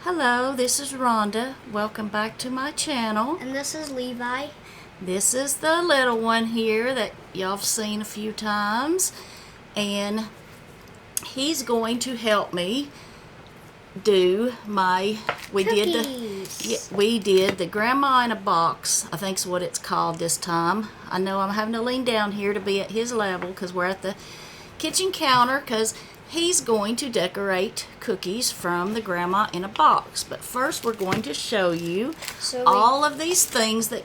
Hello, this is Rhonda. Welcome back to my channel. And this is Levi. This is the little one here that y'all have seen a few times. And he's going to help me do my, we did the grandma in a box, I think is what it's called this time. I know I'm having to lean down here to be at his level because we're at the kitchen counter because he's going to decorate cookies from the grandma in a box. But first we're going to show you all of these things that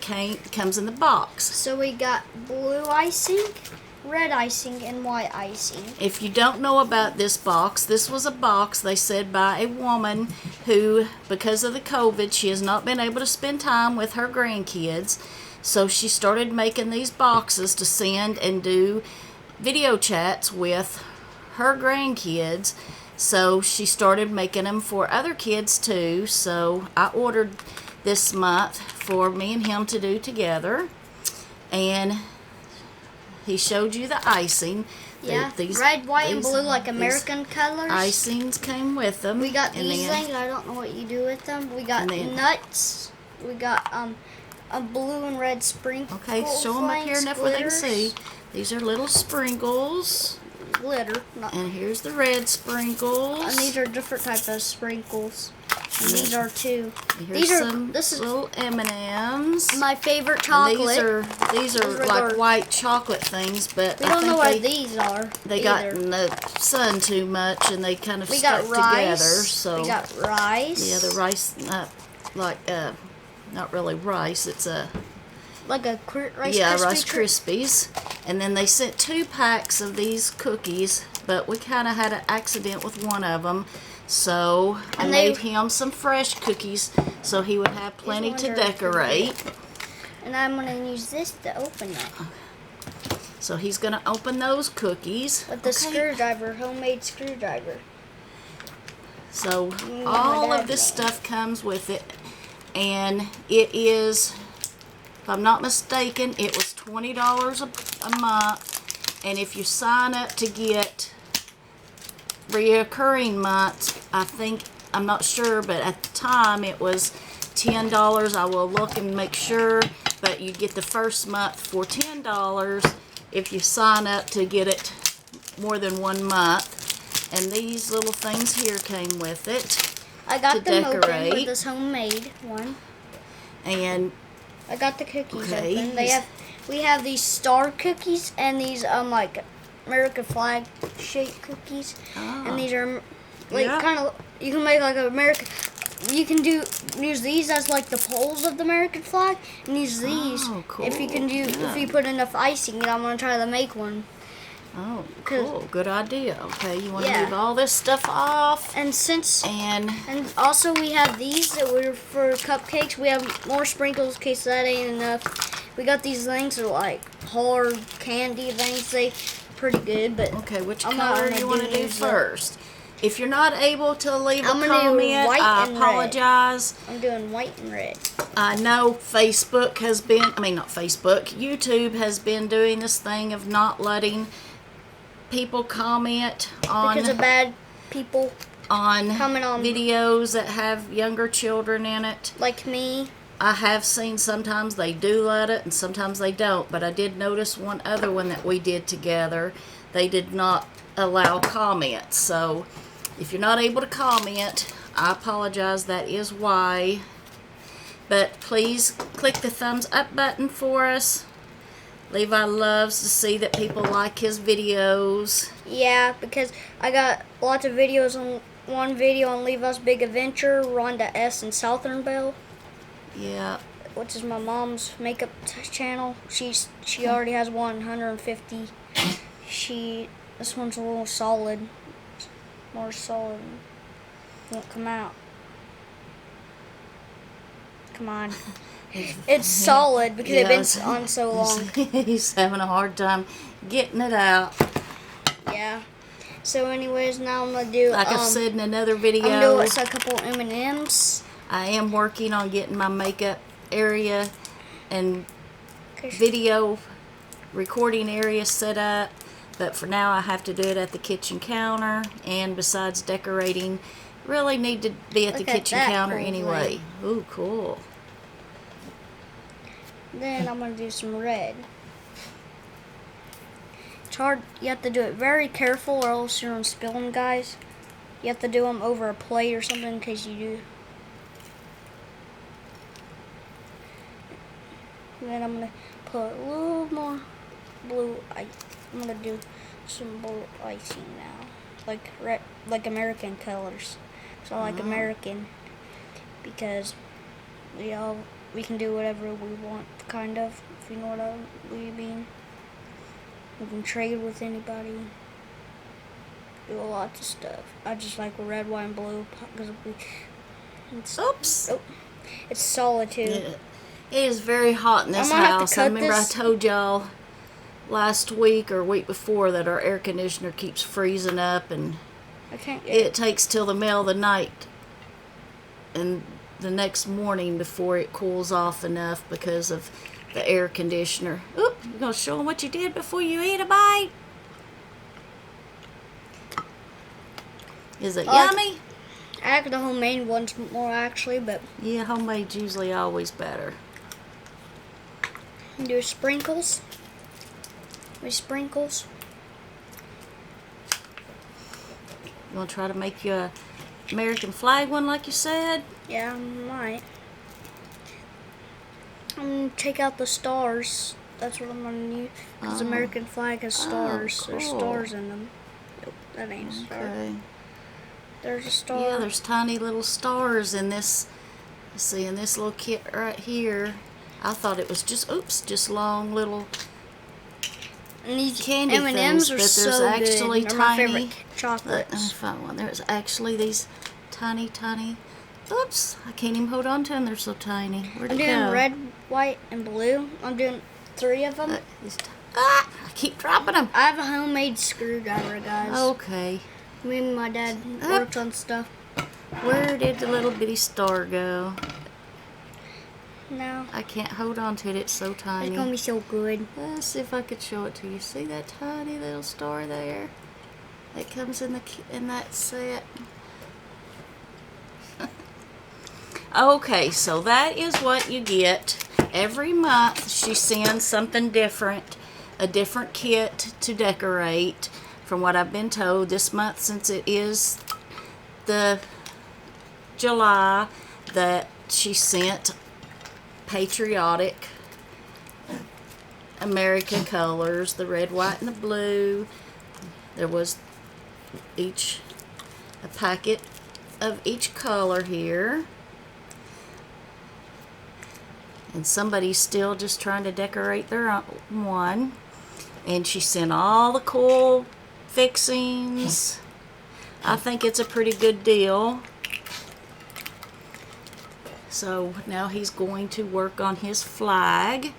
comes in the box. So we got blue icing, red icing, and white icing. If you don't know about this box, this was a box they said by a woman who, because of the COVID, she has not been able to spend time with her grandkids. So she started making these boxes to send and do video chats with her grandkids. So she started making them for other kids too. So I ordered this month for me and him to do together. And he showed you the icing. Yeah, red, white, and blue like American colors. Icings came with them. We got these things. I don't know what you do with them. We got nuts. We got a blue and red sprinkles. Okay, show them up here enough where they can see. These are little sprinkles. Glitter. And here's the red sprinkles. And these are different types of sprinkles. And these are too. This is little M&Ms. My favorite chocolate. These are like white chocolate things, but we don't know what these are. They got in the sun too much, and they kind of stuck together. So we got rice. Yeah, the rice, not really rice. It's like a Rice Rice Krispies. And then they sent 2 packs of these cookies, but we kind of had an accident with one of them. So I made him some fresh cookies so he would have plenty to decorate. And I'm going to use this to open it. So he's going to open those cookies. With the screwdriver, homemade screwdriver. So all of this stuff comes with it. And it is, if I'm not mistaken, it was $20 a month. And if you sign up to get reoccurring months, I'm not sure, but at the time it was $10. I will look and make sure, but you get the first month for $10 if you sign up to get it more than 1 month. And these little things here came with it. I got them open with this homemade one. And I got the cookies open. We have these star cookies and these like American flag shaped cookies. And these are like kind of, you can make like American. You can use these as like the poles of the American flag, and use these cool. if you put enough icing. And I'm gonna try to make one. Oh, cool. Good idea. Okay, you want to move all this stuff off. And and also we have these that were for cupcakes. We have more sprinkles in case that ain't enough. We got these things that are like hard candy things. They pretty good, but okay, which color do you want to do first? If you're not able to leave a comment, I apologize. I'm doing white and red. I know YouTube has been doing this thing of not letting people comment on because of bad people on videos that have younger children in it. Like me. I have seen sometimes they do let it and sometimes they don't, but I did notice one other one that we did together. They did not allow comments. So if you're not able to comment, I apologize. That is why. But please click the thumbs up button for us. Levi loves to see that people like his videos. Yeah, because I got lots of videos on one video on Levi's Big Adventure, Rhonda S. in Southern Belle. Yeah. Which is my mom's makeup channel. She already has 150. This one's a little solid. More solid. Won't come out. Come on. It's solid because it's been on so long. He's having a hard time getting it out. Yeah. So anyways, now I'm going to do... Like I've said in another video, I'm going to do a couple M&Ms. I am working on getting my makeup area and video recording area set up. But for now, I have to do it at the kitchen counter. And besides decorating really need to be at the Look at kitchen that counter cool anyway. Ooh, cool. Then I'm going to do some red. It's hard. You have to do it very careful or else you're going to spill them, guys. You have to do them over a plate or something in case you do. And then I'm going to put a little more blue ice. I'm going to do some blue icing now. Like red, like American colors. So I like American because we can do whatever we want, kind of, if you know what I mean. We can trade with anybody. Do a lot of stuff. I just like red, white, and blue because Oops. Oh, it's solitude. Yeah. It is very hot in this I'm gonna have to house. cut I remember this. I told y'all last week or week before that our air conditioner keeps freezing up, and I can't get it takes till the middle of the night and the next morning before it cools off enough because of the air conditioner. Oop, you're going to show them what you did before you eat a bite? Is it yummy? I like the homemade ones more actually, but Yeah, homemade's usually always better. do sprinkles. With sprinkles. You want to try to make you a American flag one like you said? Yeah, I might. I'm gonna take out the stars. That's what I'm gonna use. Because American flag has stars. cool. There's stars in them. Nope, that ain't a star. Okay. There's a star. Yeah, there's tiny little stars in this. Let's see, in this little kit right here. I thought it was just long little and these candy M&Ms things, are but there's so actually good. They're my tiny. favorite chocolates. Let me find one. There's actually these tiny. Oops! I can't even hold on to them. They're so tiny. Where'd I'm it doing go? red, white, and blue. I'm doing 3 of them. I keep dropping them. I have a homemade screwdriver, guys. Okay. Me and my dad worked on stuff. Where did the little bitty star go? No. I can't hold on to it. It's so tiny. It's gonna be so good. Let's see if I could show it to you. See that tiny little star there? That comes in that set. Okay, so that is what you get. Every month she sends something different, a different kit to decorate. From what I've been told, this month, since it is the July, that she sent patriotic American colors, the red, white, and the blue. There was a packet of each color here. And somebody's still just trying to decorate their own one. And she sent all the cool fixings. I think it's a pretty good deal. So now he's going to work on his flag.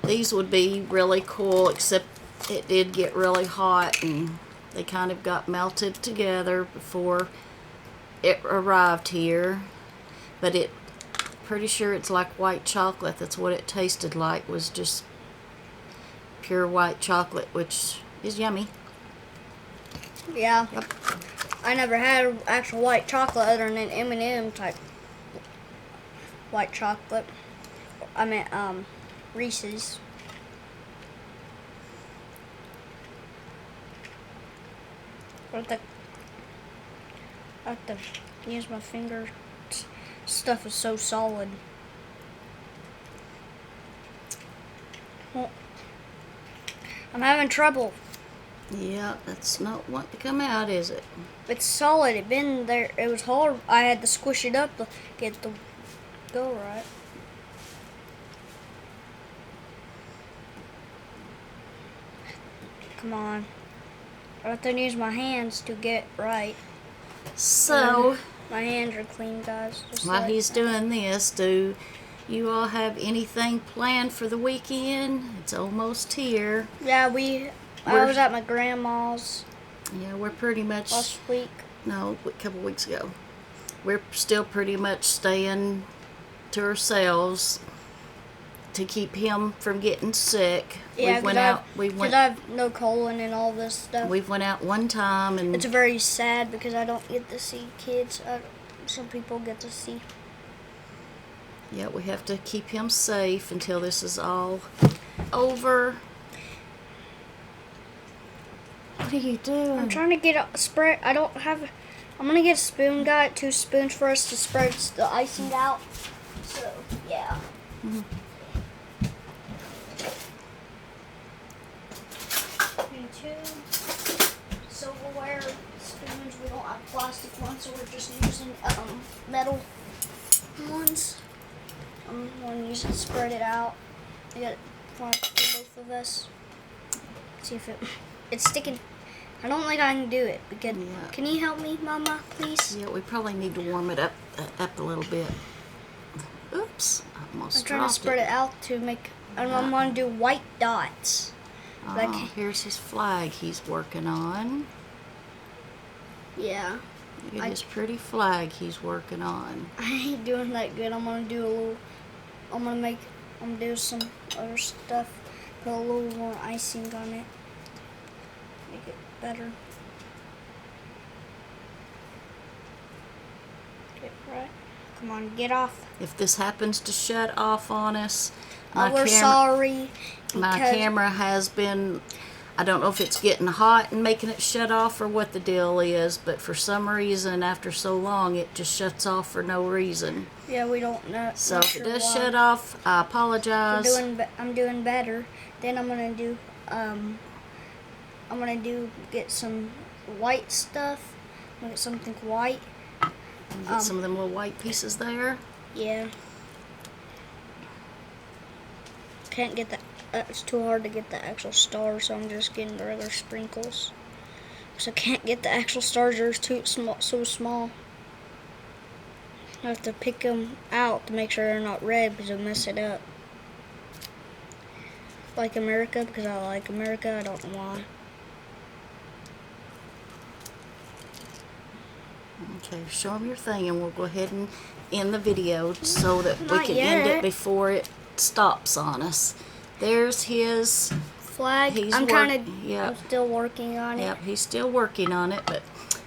These would be really cool, except it did get really hot and they kind of got melted together before it arrived here. But pretty sure it's like white chocolate. That's what it tasted like, was just pure white chocolate, which is yummy. Yeah. Yep. I never had actual white chocolate other than M&M type white chocolate. I meant Reese's. I have to use my finger. Stuff is so solid. Well, I'm having trouble. Yeah, that's not want to come out, is it? It's solid. It been there. It was hard. I had to squish it up to get it to go right. Come on. I have to use my hands to get right. So, my hands are clean, guys. while he's doing this, do you all have anything planned for the weekend? It's almost here. Yeah, I was at my grandma's. Yeah, we're pretty much last week. No, a couple weeks ago. We're still pretty much staying to ourselves. to keep him from getting sick. Yeah, we went out. Because I have no colon and all this stuff. We went out one time, and it's very sad because I don't get to see kids. Some people get to see. Yeah, we have to keep him safe until this is all over. What are you doing? I'm trying to get a spread. I don't have. I'm gonna get a spoon. Got 2 spoons for us to spread the icing out. So yeah. Mm-hmm. And 2 silverware spoons. We don't have plastic ones, so we're just using metal ones. I'm gonna use it to spread it out. I got one for both of us. See if it's sticking. I don't think I can do it. Because, Can you help me, Mama, please? Yeah, we probably need to warm it up a little bit. Oops, I almost I'm trying to spread it out to make. And I'm going to do white dots. Here's his flag he's working on. Yeah. Look at his pretty flag he's working on. I ain't doing that good. I'm going to do a little. I'm going to do some other stuff. Put a little more icing on it. Make it better. Get right. Come on, get off. If this happens to shut off on us, we're sorry. My camera has been, I don't know if it's getting hot and making it shut off or what the deal is, but for some reason, after so long, it just shuts off for no reason. Yeah, we don't know. So if it does shut off, I apologize. I'm doing better. Then I'm gonna do get some white stuff. I'm gonna get something white. Get some of them little white pieces there. Yeah. Can't get it's too hard to get the actual stars, so I'm just getting the regular sprinkles. So I can't get the actual stars, they're so small. I have to pick them out to make sure they're not red because it'll mess it up. Like America, because I like America, I don't know why. Okay, show them your thing and we'll go ahead and end the video so that we Not can yet. end it before it stops on us. There's his flag. I'm still working on it. Yep, he's still working on it, but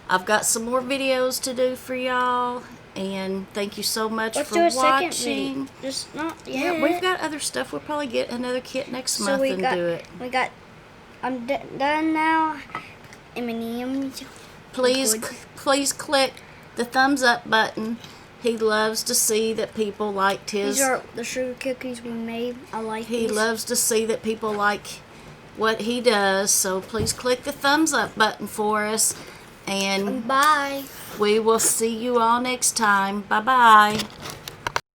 I've got some more videos to do for y'all. And thank you so much for watching. Second video. Just not yet. Yeah, we've got other stuff. We'll probably get another kit next month and do it. I'm done now. M&M's. Please click the thumbs up button. He loves to see that people liked his. These are the sugar cookies we made. I like these. He loves to see that people like what he does. So please click the thumbs up button for us. And bye. We will see you all next time. Bye-bye.